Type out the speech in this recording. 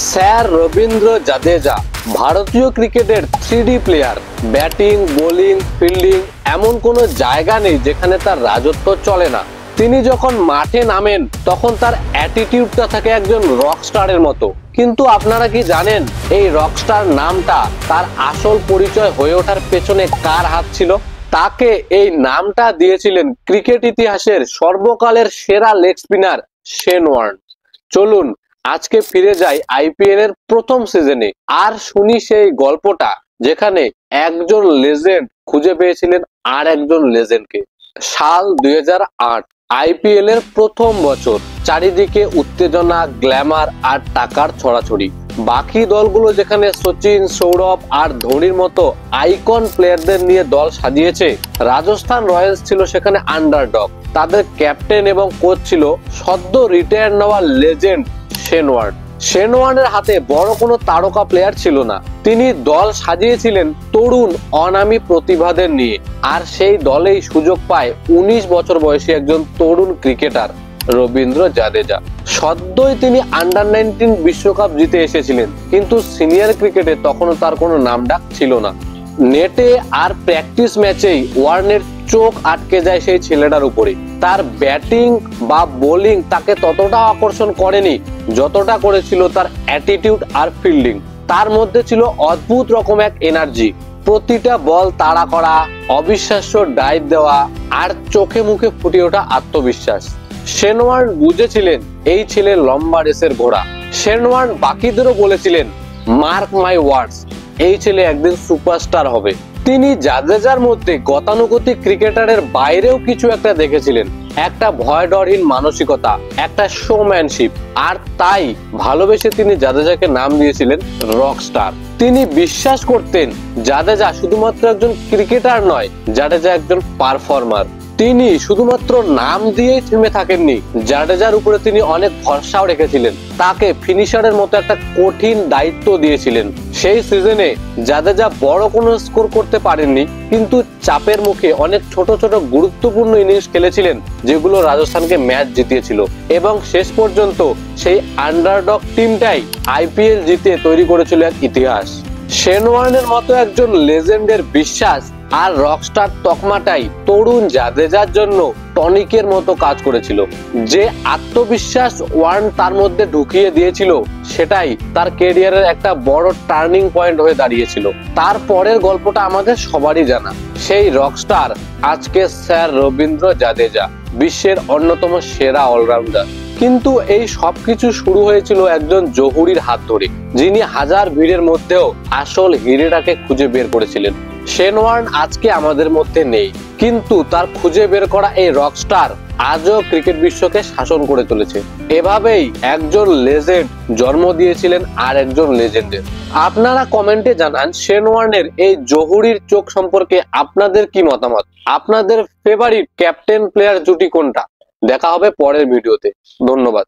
Sir Rabindra Jadeja ভারতীয় ক্রিকেটের 3D player. Batting, bowling, fielding এমন কোনো জায়গা নেই যেখানে তার রাজত্ব চলে না। তিনি যখন মাঠে নামেন তখন তার অ্যাটিটিউডটা থাকে একজন রকস্টারের মতো। কিন্তু আপনারা কি জানেন এই রকস্টার নামটা তার আসল পরিচয় হয়ে ওঠার পেছনে কার হাত ছিল? তাকে এই নামটা দিয়েছিলেন ক্রিকেট ইতিহাসের সর্বকালের সেরা লেগ স্পিনার শেন ওয়ার্ন। চলুন আজকে ফিরে যাই আইপিএল এর প্রথম সিজনে আর শুনি সেই গল্পটা যেখানে একজন লেজেন্ড খুঁজে পেয়েছিলেন আর একজন লেজেন্ডকে। সাল 2008, আইপিএল এর প্রথম বছর। চারিদিকে উত্তেজনা, গ্ল্যামার আর টাকার ছড়াছড়ি। বাকি দলগুলো যেখানে সচিন, সৌরভ আর ধোনির মতো আইকন প্লেয়ারদের নিয়ে দল সাজিয়েছে, রাজস্থান রয়্যালস ছিল সেখানে আন্ডারডগ। তাদের ক্যাপ্টেন এবং কোচ ছিল সদ্য রিটায়ার নেওয়া লেজেন্ড শেন ওয়ার্ন। শেন ওয়ার্নের হাতে বড় কোনো তারকা প্লেয়ার ছিল না। তিনি দল সাজিয়েছিলেন তরুণ অনামী প্রতিভাদের নিয়ে, আর সেই দলেই সুযোগ পায় 19 বছর বয়সী একজন তরুণ ক্রিকেটার রবীন্দ্র জাদেজা। সদ্যই তিনি আন্ডার-19 বিশ্বকাপ জিতে এসেছিলেন, কিন্তু সিনিয়র ক্রিকেটে তখনও তার কোনো নামডাক ছিল না। নেটে আর প্র্যাকটিস ম্যাচেই ওয়ার্নের চোখ আটকে যায় সেই ছেলেটার উপরে। তার ব্যাটিং বা বোলিং তাকে ততটা আকর্ষণ করেনি যতটা করেছিল তার অ্যাটিটিউড আর ফিল্ডিং। তার মধ্যে ছিল অদ্ভুত রকম এক এনার্জি, প্রতিটা বল তাড়া করা, অবিশ্বাস্য ডাইভ দেওয়া আর চোখে মুখে ফুটে ওঠা আত্মবিশ্বাস। শেন ওয়ার্ন বুঝেছিলেন এই ছেলে লম্বা রেসের ঘোড়া। শেন ওয়ার্ন বাকিদেরও বলেছিলেন, মার্ক মাই ওয়ার্ডস, এই ছেলে একদিন সুপারস্টার হবে। তিনি জাদেজার মধ্যে গতানুগতিক ক্রিকেটারের বাইরেও কিছু একটা দেখেছিলেন, একটা ভয় ডরহীন মানসিকতা, একটা শোম্যানশিপ। আর তাই ভালোবেসে তিনি জাদেজাকে নাম দিয়েছিলেন রকস্টার। তিনি বিশ্বাস করতেন জাদেজা শুধুমাত্র একজন ক্রিকেটার নয়, জাদেজা একজন পারফর্মার। তিনি শুধুমাত্র নাম দিয়েই থেমে থাকেননি, জাডেজার উপরে তিনি অনেক ভরসাও রেখেছিলেন। তাকে ফিনিশারের মতো একটা কঠিন দায়িত্ব দিয়েছিলেন। সেই সিজনে জাডেজা বড় কোনো স্কোর করতে পারেননি, কিন্তু চাপের মুখে অনেক ছোট ছোট গুরুত্বপূর্ণ ইনিংস খেলেছিলেন, যেগুলো রাজস্থানকে ম্যাচ জিতিয়েছিল। এবং শেষ পর্যন্ত সেই আন্ডারডগ টিমটাই আইপিএল জিতে তৈরি করেছিল এক ইতিহাস। শেন ওয়ার্নের মতো একজন লেজেন্ডের বিশ্বাস আর রকস্টার তকমাটাই তরুণ জাদেজার জন্য টনিকের মতো কাজ করেছিল। যে আত্মবিশ্বাস ওয়ার্ন তার মধ্যে ঢুকিয়ে দিয়েছিল, সেটাই তার ক্যারিয়ারের একটা বড় টার্নিং পয়েন্ট হয়ে দাঁড়িয়েছিল। তারপরের গল্পটা আমাদের সবারই জানা। সেই রকস্টার আজকে স্যার রবীন্দ্র জাদেজা, বিশ্বের অন্যতম সেরা অলরাউন্ডার। কিন্তু এই সবকিছু শুরু হয়েছিল একজন জহুরির হাত ধরে, যিনি হাজার ভিড়ের মধ্যেও আসল হিরেটাকে খুঁজে বের করেছিলেন। শেন ওয়ার্ন আজকে আমাদের মধ্যে নেই, কিন্তু তার খুঁজে বের করা এই রকস্টার আজও ক্রিকেট বিশ্বকে শাসন করে চলেছে। এভাবেই একজন লেজেন্ড জন্ম দিয়েছিলেন আর একজন লেজেন্ডের। আপনারা কমেন্টে জানান শেন ওয়ার্নের এই জহুরির চোখ সম্পর্কে আপনাদের কি মতামত। আপনাদের ফেভারিট ক্যাপ্টেন প্লেয়ার জুটি কোনটা? দেখা হবে পরের ভিডিওতে। ধন্যবাদ।